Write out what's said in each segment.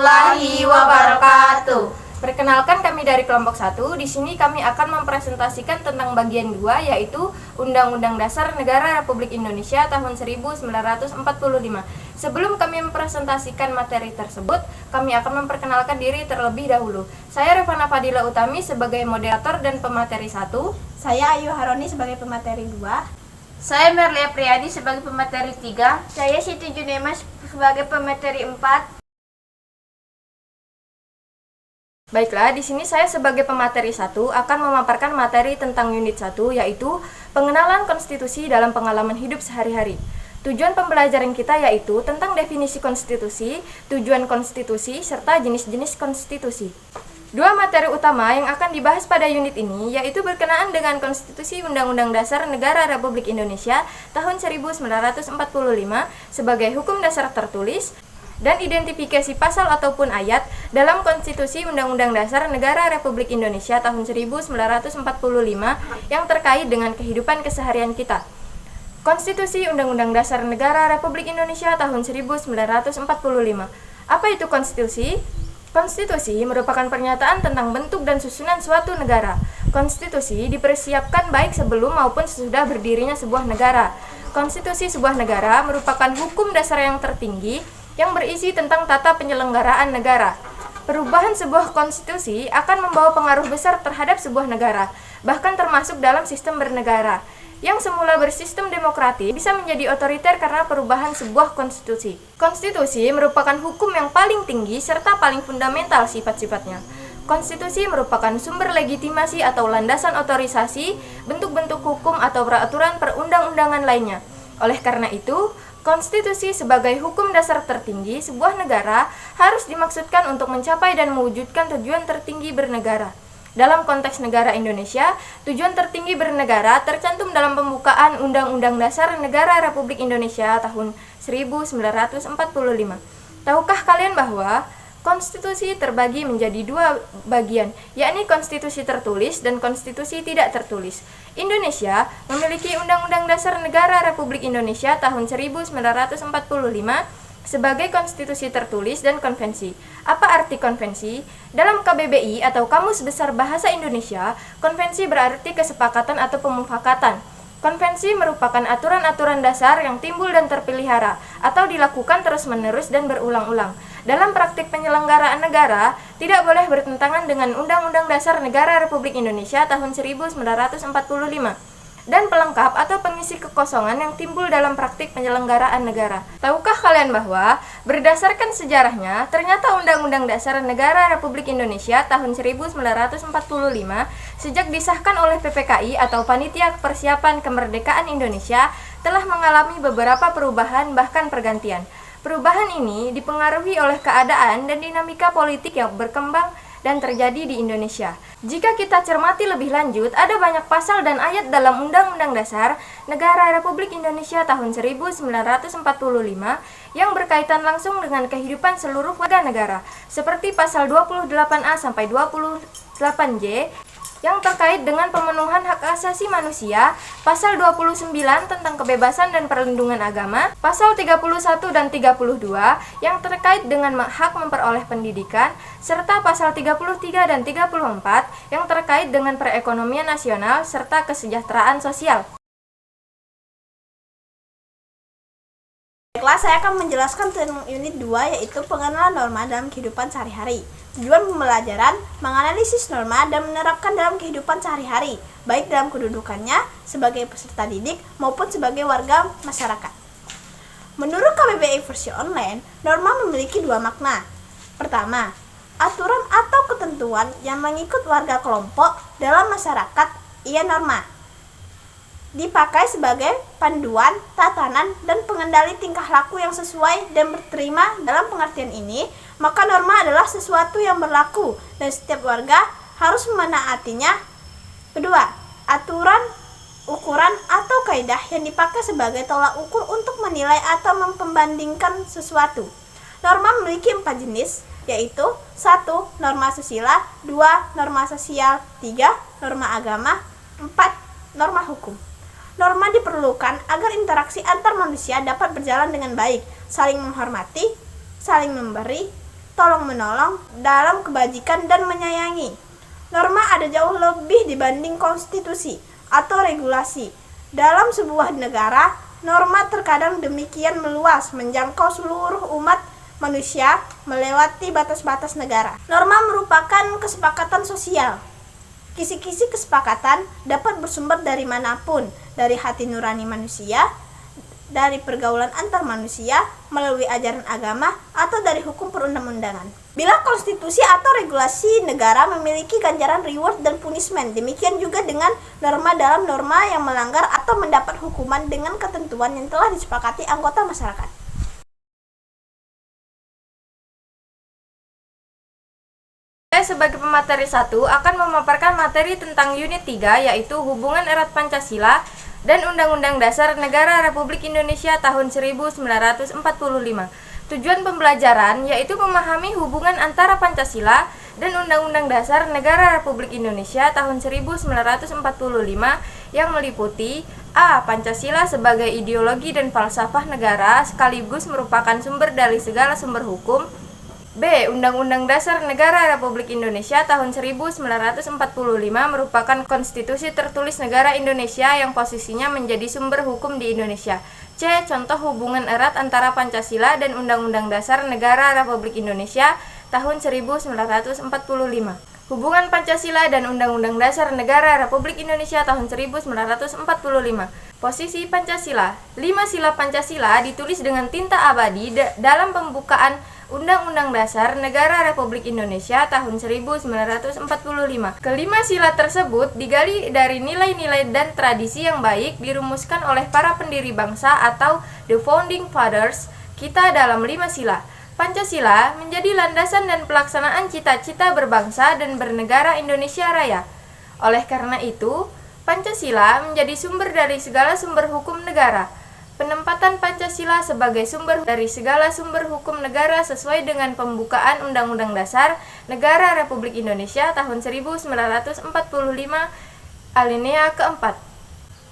warahmatullahi wabarakatuh. Perkenalkan, kami dari kelompok 1. Di sini kami akan mempresentasikan tentang bagian 2, yaitu Undang-Undang Dasar Negara Republik Indonesia tahun 1945. Sebelum kami mempresentasikan materi tersebut, kami akan memperkenalkan diri terlebih dahulu. Saya Revana Fadila Utami sebagai moderator dan pemateri 1. Saya Ayu Haroni sebagai pemateri 2. Saya Merlia Priyadi sebagai pemateri 3. Saya Siti Junemas sebagai pemateri 4. Baiklah, di sini saya sebagai pemateri 1 akan memaparkan materi tentang unit 1, yaitu pengenalan konstitusi dalam pengalaman hidup sehari-hari. Tujuan pembelajaran kita yaitu tentang definisi konstitusi, tujuan konstitusi, serta jenis-jenis konstitusi. Dua materi utama yang akan dibahas pada unit ini yaitu berkenaan dengan Konstitusi Undang-Undang Dasar Negara Republik Indonesia tahun 1945 sebagai hukum dasar tertulis, dan identifikasi pasal ataupun ayat dalam Konstitusi Undang-Undang Dasar Negara Republik Indonesia tahun 1945 yang terkait dengan kehidupan keseharian kita. Konstitusi Undang-Undang Dasar Negara Republik Indonesia tahun 1945. Apa itu konstitusi? Konstitusi merupakan pernyataan tentang bentuk dan susunan suatu negara. Konstitusi dipersiapkan baik sebelum maupun sesudah berdirinya sebuah negara. Konstitusi sebuah negara merupakan hukum dasar yang tertinggi yang berisi tentang tata penyelenggaraan negara. Perubahan sebuah konstitusi akan membawa pengaruh besar terhadap sebuah negara, bahkan termasuk dalam sistem bernegara. Yang semula bersistem demokratis bisa menjadi otoriter karena perubahan sebuah konstitusi. Konstitusi merupakan hukum yang paling tinggi serta paling fundamental sifat-sifatnya. Konstitusi merupakan sumber legitimasi atau landasan otorisasi, bentuk-bentuk hukum atau peraturan perundang-undangan lainnya. Oleh karena itu, konstitusi sebagai hukum dasar tertinggi sebuah negara harus dimaksudkan untuk mencapai dan mewujudkan tujuan tertinggi bernegara. Dalam konteks negara Indonesia, tujuan tertinggi bernegara tercantum dalam pembukaan Undang-Undang Dasar Negara Republik Indonesia tahun 1945. Tahukah kalian bahwa konstitusi terbagi menjadi dua bagian, yakni konstitusi tertulis dan konstitusi tidak tertulis. Indonesia memiliki Undang-Undang Dasar Negara Republik Indonesia tahun 1945 sebagai konstitusi tertulis dan konvensi. Apa arti konvensi? Dalam KBBI atau Kamus Besar Bahasa Indonesia, konvensi berarti kesepakatan atau pemufakatan. Konvensi merupakan aturan-aturan dasar yang timbul dan terpelihara atau dilakukan terus-menerus dan berulang-ulang. Dalam praktik penyelenggaraan negara, tidak boleh bertentangan dengan Undang-Undang Dasar Negara Republik Indonesia tahun 1945 dan pelengkap atau pengisi kekosongan yang timbul dalam praktik penyelenggaraan negara. Tahukah kalian bahwa berdasarkan sejarahnya, ternyata Undang-Undang Dasar Negara Republik Indonesia tahun 1945 sejak disahkan oleh PPKI atau Panitia Persiapan Kemerdekaan Indonesia telah mengalami beberapa perubahan bahkan pergantian. Perubahan ini dipengaruhi oleh keadaan dan dinamika politik yang berkembang dan terjadi di Indonesia. Jika kita cermati lebih lanjut, ada banyak pasal dan ayat dalam Undang-Undang Dasar Negara Republik Indonesia tahun 1945 yang berkaitan langsung dengan kehidupan seluruh warga negara, seperti pasal 28A sampai 28J yang terkait dengan pemenuhan hak asasi manusia, pasal 29 tentang kebebasan dan perlindungan agama, pasal 31 dan 32 yang terkait dengan hak memperoleh pendidikan, serta pasal 33 dan 34 yang terkait dengan perekonomian nasional serta kesejahteraan sosial. Baiklah, saya akan menjelaskan tentang unit 2 yaitu pengenalan norma dalam kehidupan sehari-hari. Tujuan pembelajaran menganalisis norma dan menerapkan dalam kehidupan sehari-hari, baik dalam kedudukannya sebagai peserta didik maupun sebagai warga masyarakat. Menurut KBBI versi online, norma memiliki dua makna. Pertama, aturan atau ketentuan yang mengikut warga kelompok dalam masyarakat, ia norma. Dipakai sebagai panduan, tatanan, dan pengendali tingkah laku yang sesuai dan berterima. Dalam pengertian ini, maka norma adalah sesuatu yang berlaku dan setiap warga harus menaatinya. Kedua, aturan, ukuran, atau kaidah yang dipakai sebagai tolak ukur untuk menilai atau membandingkan sesuatu. Norma memiliki 4 jenis, yaitu 1. Norma susila, 2. Norma sosial, 3. Norma agama, 4. Norma hukum. Norma diperlukan agar interaksi antar manusia dapat berjalan dengan baik, saling menghormati, saling memberi, tolong-menolong, dalam kebajikan dan menyayangi. Norma ada jauh lebih dibanding konstitusi atau regulasi. Dalam sebuah negara, norma terkadang demikian meluas, menjangkau seluruh umat manusia, melewati batas-batas negara. Norma merupakan kesepakatan sosial. Kisi-kisi kesepakatan dapat bersumber dari manapun, dari hati nurani manusia, dari pergaulan antar manusia, melalui ajaran agama, atau dari hukum perundang-undangan. Bila konstitusi atau regulasi negara memiliki ganjaran reward dan punishment, demikian juga dengan norma dalam norma yang melanggar atau mendapat hukuman dengan ketentuan yang telah disepakati anggota masyarakat. Saya sebagai pemateri 1 akan memaparkan materi tentang unit 3, yaitu hubungan erat Pancasila dan Undang-Undang Dasar Negara Republik Indonesia tahun 1945. Tujuan pembelajaran yaitu memahami hubungan antara Pancasila dan Undang-Undang Dasar Negara Republik Indonesia tahun 1945 yang meliputi A. Pancasila sebagai ideologi dan falsafah negara sekaligus merupakan sumber dari segala sumber hukum. B. Undang-Undang Dasar Negara Republik Indonesia tahun 1945 merupakan konstitusi tertulis negara Indonesia yang posisinya menjadi sumber hukum di Indonesia. C. Contoh hubungan erat antara Pancasila dan Undang-Undang Dasar Negara Republik Indonesia tahun 1945. Hubungan Pancasila dan Undang-Undang Dasar Negara Republik Indonesia tahun 1945. Posisi Pancasila. 5 sila Pancasila ditulis dengan tinta abadi dalam pembukaan Undang-Undang Dasar Negara Republik Indonesia tahun 1945. Kelima sila tersebut digali dari nilai-nilai dan tradisi yang baik dirumuskan oleh para pendiri bangsa atau The Founding Fathers kita dalam 5 sila. Pancasila menjadi landasan dan pelaksanaan cita-cita berbangsa dan bernegara Indonesia Raya. Oleh karena itu, Pancasila menjadi sumber dari segala sumber hukum negara. Penempatan Pancasila sebagai sumber dari segala sumber hukum negara sesuai dengan pembukaan Undang-Undang Dasar Negara Republik Indonesia tahun 1945 alinea keempat.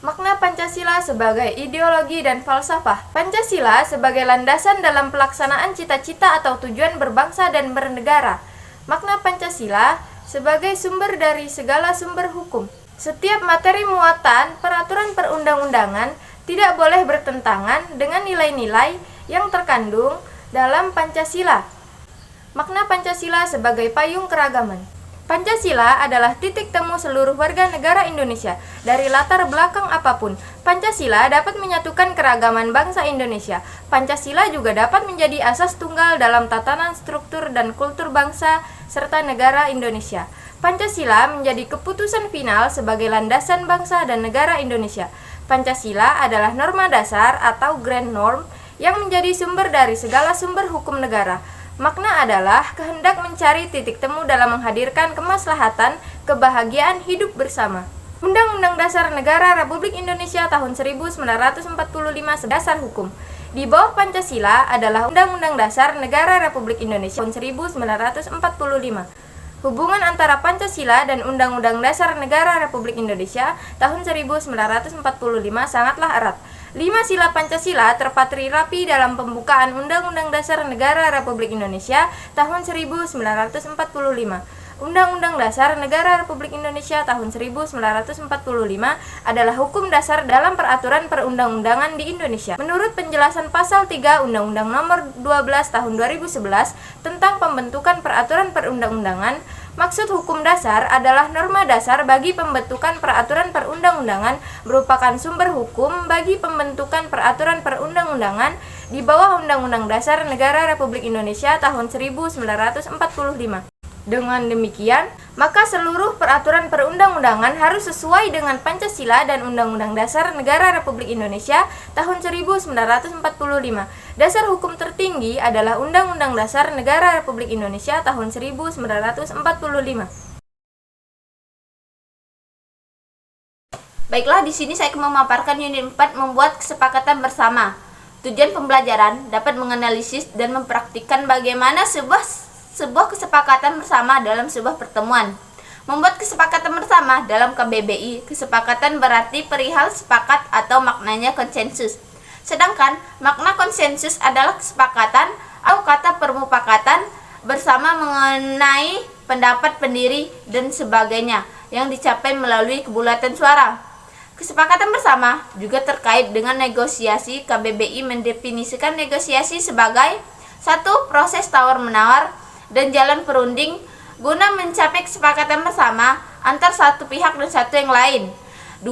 Makna Pancasila sebagai ideologi dan falsafah. Pancasila sebagai landasan dalam pelaksanaan cita-cita atau tujuan berbangsa dan bernegara. Makna Pancasila sebagai sumber dari segala sumber hukum. Setiap materi muatan peraturan perundang-undangan tidak boleh bertentangan dengan nilai-nilai yang terkandung dalam Pancasila. Makna Pancasila sebagai payung keragaman. Pancasila adalah titik temu seluruh warga negara Indonesia. Dari latar belakang apapun, Pancasila dapat menyatukan keragaman bangsa Indonesia. Pancasila juga dapat menjadi asas tunggal dalam tatanan struktur dan kultur bangsa serta negara Indonesia. Pancasila menjadi keputusan final sebagai landasan bangsa dan negara Indonesia. Pancasila adalah norma dasar atau grand norm yang menjadi sumber dari segala sumber hukum negara. Makna adalah kehendak mencari titik temu dalam menghadirkan kemaslahatan, kebahagiaan hidup bersama. Undang-Undang Dasar Negara Republik Indonesia tahun 1945 dasar hukum. Di bawah Pancasila adalah Undang-Undang Dasar Negara Republik Indonesia tahun 1945. Hubungan antara Pancasila dan Undang-Undang Dasar Negara Republik Indonesia tahun 1945 sangatlah erat. 5 sila Pancasila terpatri rapi dalam pembukaan Undang-Undang Dasar Negara Republik Indonesia tahun 1945. Undang-Undang Dasar Negara Republik Indonesia tahun 1945 adalah hukum dasar dalam peraturan perundang-undangan di Indonesia. Menurut penjelasan pasal 3 Undang-Undang Nomor 12 Tahun 2011 tentang pembentukan peraturan perundang-undangan, maksud hukum dasar adalah norma dasar bagi pembentukan peraturan perundang-undangan merupakan sumber hukum bagi pembentukan peraturan perundang-undangan di bawah Undang-Undang Dasar Negara Republik Indonesia tahun 1945. Dengan demikian, maka seluruh peraturan perundang-undangan harus sesuai dengan Pancasila dan Undang-Undang Dasar Negara Republik Indonesia tahun 1945. Dasar hukum tertinggi adalah Undang-Undang Dasar Negara Republik Indonesia tahun 1945. Baiklah, di sini saya akan memaparkan unit 4 membuat kesepakatan bersama. Tujuan pembelajaran dapat menganalisis dan mempraktikkan bagaimana sebuah kesepakatan bersama dalam sebuah pertemuan. Membuat kesepakatan bersama dalam KBBI, kesepakatan berarti perihal sepakat atau maknanya konsensus. Sedangkan makna konsensus adalah kesepakatan atau kata permufakatan bersama mengenai pendapat pendiri dan sebagainya yang dicapai melalui kebulatan suara. Kesepakatan bersama juga terkait dengan negosiasi. KBBI mendefinisikan negosiasi sebagai satu, proses tawar-menawar dan jalan perunding guna mencapai kesepakatan bersama antar satu pihak dan satu yang lain. 2.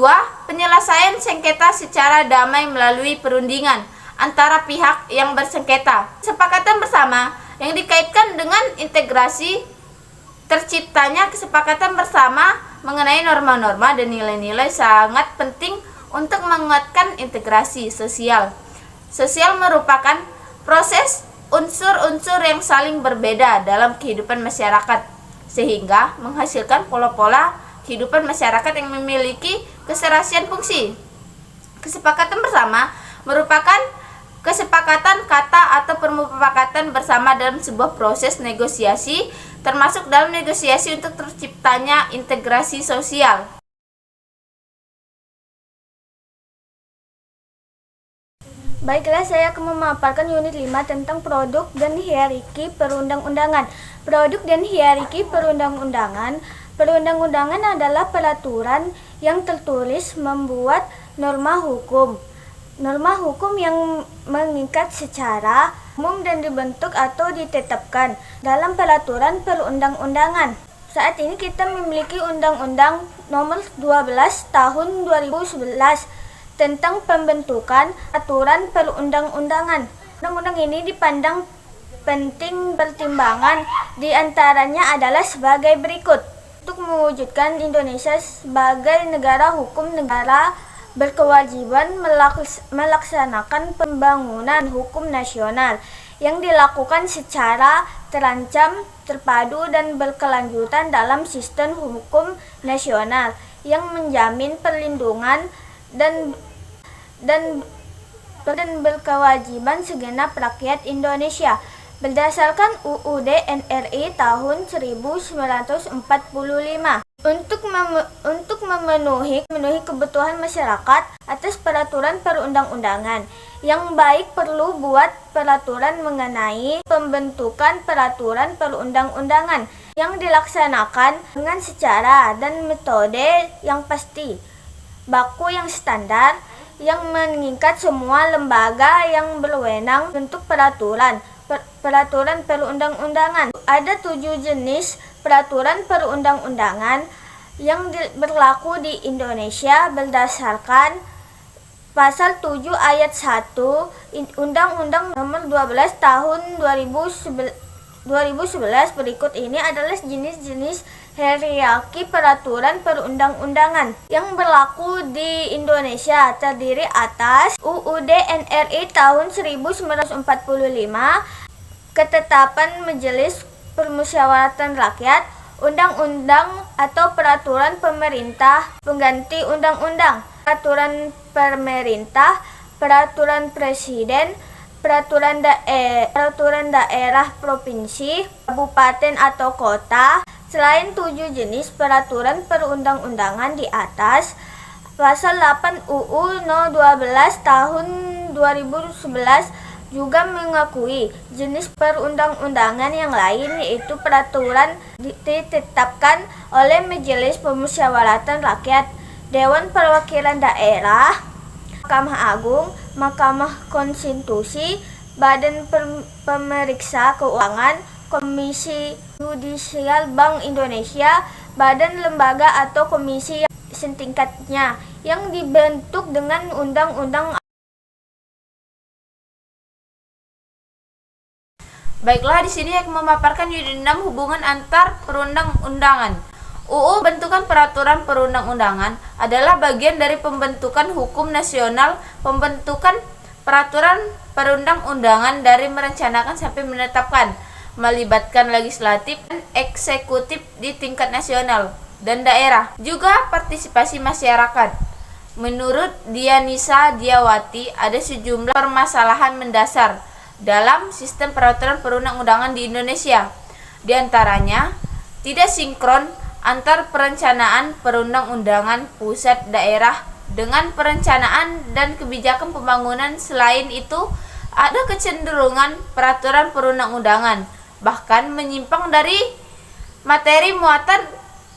Penyelesaian sengketa secara damai melalui perundingan antara pihak yang bersengketa. Kesepakatan bersama yang dikaitkan dengan integrasi terciptanya kesepakatan bersama mengenai norma-norma dan nilai-nilai sangat penting untuk menguatkan integrasi sosial. Sosial merupakan proses unsur-unsur yang saling berbeda dalam kehidupan masyarakat, sehingga menghasilkan pola-pola kehidupan masyarakat yang memiliki keserasian fungsi. Kesepakatan bersama merupakan kesepakatan kata atau permufakatan bersama dalam sebuah proses negosiasi, termasuk dalam negosiasi untuk terciptanya integrasi sosial. Baiklah, saya akan memaparkan unit 5 tentang produk dan hierarki perundang-undangan. Produk dan hierarki perundang-undangan. Perundang-undangan adalah peraturan yang tertulis membuat norma hukum. Norma hukum yang mengikat secara umum dan dibentuk atau ditetapkan dalam peraturan perundang-undangan. Saat ini kita memiliki Undang-Undang Nomor 12 Tahun 2011 tentang pembentukan aturan perundang-undangan. Undang-undang ini dipandang penting pertimbangan diantaranya adalah sebagai berikut. Untuk mewujudkan Indonesia sebagai negara hukum, negara berkewajiban melaksanakan pembangunan hukum nasional yang dilakukan secara terancam, terpadu, dan berkelanjutan dalam sistem hukum nasional yang menjamin perlindungan dan berkewajiban segenap rakyat Indonesia berdasarkan UUD NRI tahun 1945. Untuk memenuhi kebutuhan masyarakat atas peraturan perundang-undangan yang baik, perlu buat peraturan mengenai pembentukan peraturan perundang-undangan yang dilaksanakan dengan secara dan metode yang pasti, baku yang standar, yang mengikat semua lembaga yang berwenang untuk peraturan perundang-undangan. Ada 7 jenis peraturan perundang-undangan yang berlaku di Indonesia berdasarkan Pasal 7 Ayat 1 Undang-Undang Nomor 12 Tahun 2011. Berikut ini adalah jenis-jenis hierarki peraturan perundang-undangan yang berlaku di Indonesia. Terdiri atas UUD NRI tahun 1945, ketetapan Majelis Permusyawaratan Rakyat, undang-undang atau peraturan pemerintah pengganti undang-undang, peraturan pemerintah, peraturan presiden, peraturan daerah provinsi, kabupaten atau kota. Selain 7 jenis peraturan perundang-undangan di atas, Pasal 8 UU No 12 Tahun 2011 juga mengakui jenis perundang-undangan yang lain, yaitu peraturan ditetapkan oleh Majelis Permusyawaratan Rakyat, Dewan Perwakilan Daerah, Mahkamah Agung, Mahkamah Konstitusi, Badan Pemeriksa Keuangan, Komisi Yudisial Bank Indonesia, badan lembaga atau komisi setingkatnya yang dibentuk dengan undang-undang. Baiklah, di sini aku memaparkan unit 6 hubungan antar perundang-undangan. UU bentukan peraturan perundang-undangan adalah bagian dari pembentukan hukum nasional. Pembentukan peraturan perundang-undangan dari merencanakan sampai menetapkan, melibatkan legislatif dan eksekutif di tingkat nasional dan daerah, juga partisipasi masyarakat. Menurut Dianisa Diawati, ada sejumlah permasalahan mendasar dalam sistem peraturan perundang-undangan di Indonesia. Di antaranya, tidak sinkron antar perencanaan perundang-undangan pusat daerah dengan perencanaan dan kebijakan pembangunan. Selain itu, ada kecenderungan peraturan perundang-undangan bahkan menyimpang dari materi muatan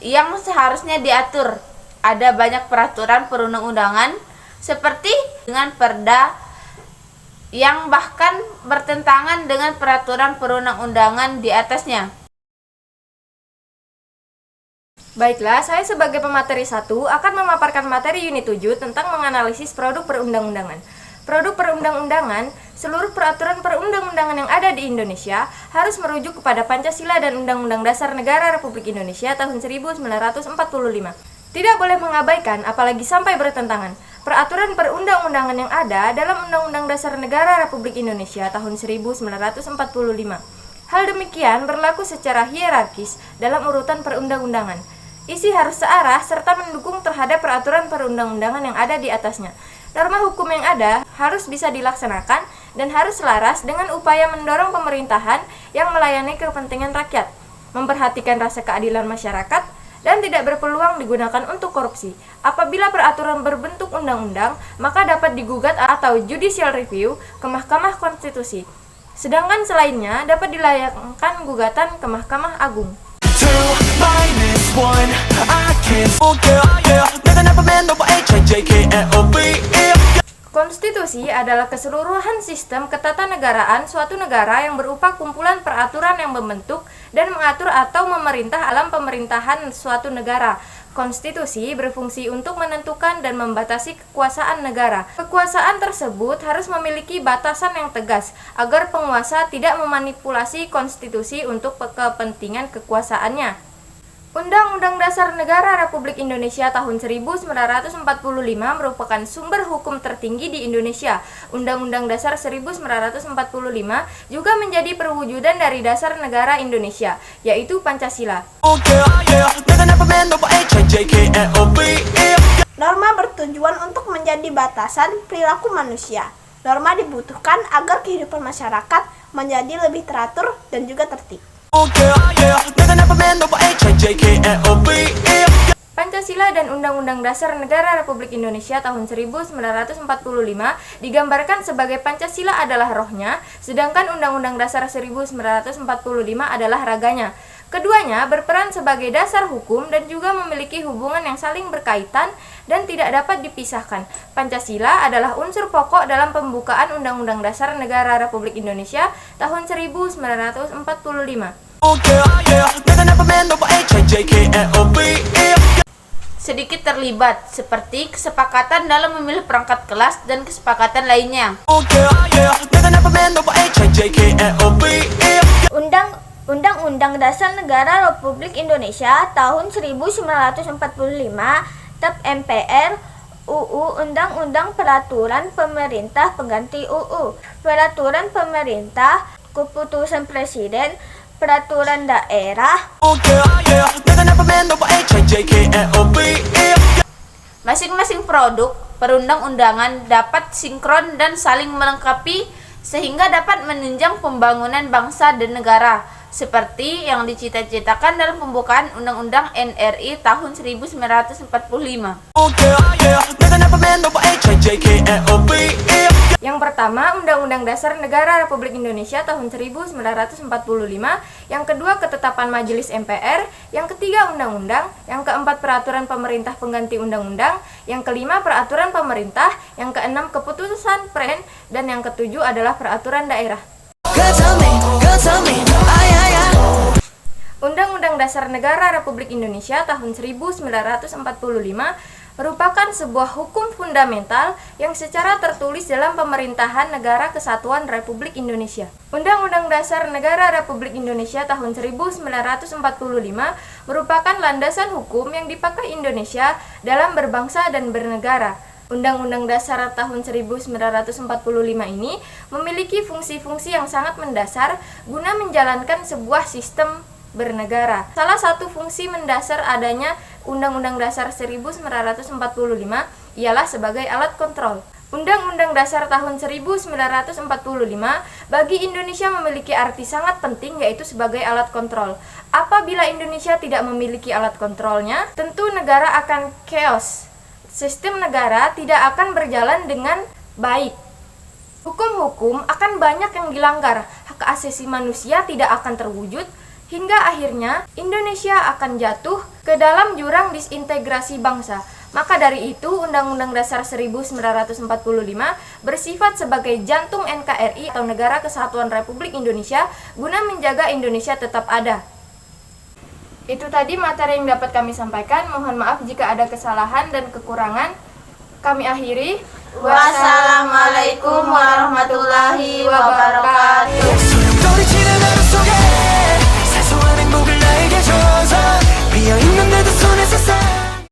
yang seharusnya diatur. Ada banyak peraturan perundang-undangan seperti dengan perda yang bahkan bertentangan dengan peraturan perundang-undangan di atasnya. Baiklah, saya sebagai pemateri 1 akan memaparkan materi unit 7 tentang menganalisis produk perundang-undangan. Produk perundang-undangan, seluruh peraturan perundang-undangan yang ada di Indonesia harus merujuk kepada Pancasila dan Undang-Undang Dasar Negara Republik Indonesia tahun 1945. Tidak boleh mengabaikan, apalagi sampai bertentangan, peraturan perundang-undangan yang ada dalam Undang-Undang Dasar Negara Republik Indonesia tahun 1945. Hal demikian berlaku secara hierarkis dalam urutan perundang-undangan. Isi harus searah serta mendukung terhadap peraturan perundang-undangan yang ada di atasnya. Norma hukum yang ada harus bisa dilaksanakan dan harus selaras dengan upaya mendorong pemerintahan yang melayani kepentingan rakyat, memperhatikan rasa keadilan masyarakat, dan tidak berpeluang digunakan untuk korupsi. Apabila peraturan berbentuk undang-undang, maka dapat digugat atau judicial review ke Mahkamah Konstitusi. Sedangkan selainnya dapat dilayangkan gugatan ke Mahkamah Agung. Konstitusi adalah keseluruhan sistem ketatanegaraan suatu negara yang berupa kumpulan peraturan yang membentuk dan mengatur atau memerintah alam pemerintahan suatu negara. Konstitusi berfungsi untuk menentukan dan membatasi kekuasaan negara. Kekuasaan tersebut harus memiliki batasan yang tegas agar penguasa tidak memanipulasi konstitusi untuk kepentingan kekuasaannya. Undang-Undang Dasar Negara Republik Indonesia tahun 1945 merupakan sumber hukum tertinggi di Indonesia. Undang-Undang Dasar 1945 juga menjadi perwujudan dari dasar negara Indonesia, yaitu Pancasila. Norma bertujuan untuk menjadi batasan perilaku manusia. Norma dibutuhkan agar kehidupan masyarakat menjadi lebih teratur dan juga tertib. Pancasila dan Undang-Undang Dasar Negara Republik Indonesia tahun 1945 digambarkan sebagai Pancasila adalah rohnya, sedangkan Undang-Undang Dasar 1945 adalah raganya. Keduanya berperan sebagai dasar hukum dan juga memiliki hubungan yang saling berkaitan dan tidak dapat dipisahkan. Pancasila adalah unsur pokok dalam pembukaan Undang-Undang Dasar Negara Republik Indonesia tahun 1945. Sedikit terlibat, seperti kesepakatan dalam memilih perangkat kelas dan kesepakatan lainnya. Undang-Undang Dasar Negara Republik Indonesia tahun 1945, TAP MPR, UU Undang-Undang Peraturan Pemerintah Pengganti UU, Peraturan Pemerintah, Keputusan Presiden, Peraturan Daerah. Masing-masing produk perundang-undangan dapat sinkron dan saling melengkapi sehingga dapat menunjang pembangunan bangsa dan negara, seperti yang dicita-citakan dalam pembukaan Undang-Undang NRI tahun 1945. Yang pertama, Undang-Undang Dasar Negara Republik Indonesia tahun 1945, yang kedua Ketetapan Majelis MPR, yang ketiga Undang-Undang, yang keempat Peraturan Pemerintah Pengganti Undang-Undang, yang kelima Peraturan Pemerintah, yang keenam Keputusan Presiden, dan yang ketujuh adalah Peraturan Daerah. Undang-Undang Dasar Negara Republik Indonesia tahun 1945 merupakan sebuah hukum fundamental yang secara tertulis dalam pemerintahan Negara Kesatuan Republik Indonesia. Undang-Undang Dasar Negara Republik Indonesia tahun 1945 merupakan landasan hukum yang dipakai Indonesia dalam berbangsa dan bernegara. Undang-Undang Dasar tahun 1945 ini memiliki fungsi-fungsi yang sangat mendasar guna menjalankan sebuah sistem bernegara. Salah satu fungsi mendasar adanya Undang-Undang Dasar 1945 ialah sebagai alat kontrol. Undang-Undang Dasar tahun 1945 bagi Indonesia memiliki arti sangat penting, yaitu sebagai alat kontrol. Apabila Indonesia tidak memiliki alat kontrolnya, tentu negara akan chaos. Sistem negara tidak akan berjalan dengan baik. Hukum-hukum akan banyak yang dilanggar, hak asasi manusia tidak akan terwujud, hingga akhirnya Indonesia akan jatuh ke dalam jurang disintegrasi bangsa. Maka dari itu, Undang-Undang Dasar 1945 bersifat sebagai jantung NKRI atau Negara Kesatuan Republik Indonesia guna menjaga Indonesia tetap ada. Itu tadi materi yang dapat kami sampaikan. Mohon maaf jika ada kesalahan dan kekurangan. Kami akhiri. Wassalamualaikum warahmatullahi wabarakatuh. 소용돌이치는 하루 속에 사소한 행복을 나에게 줘서 비어있는데도 손에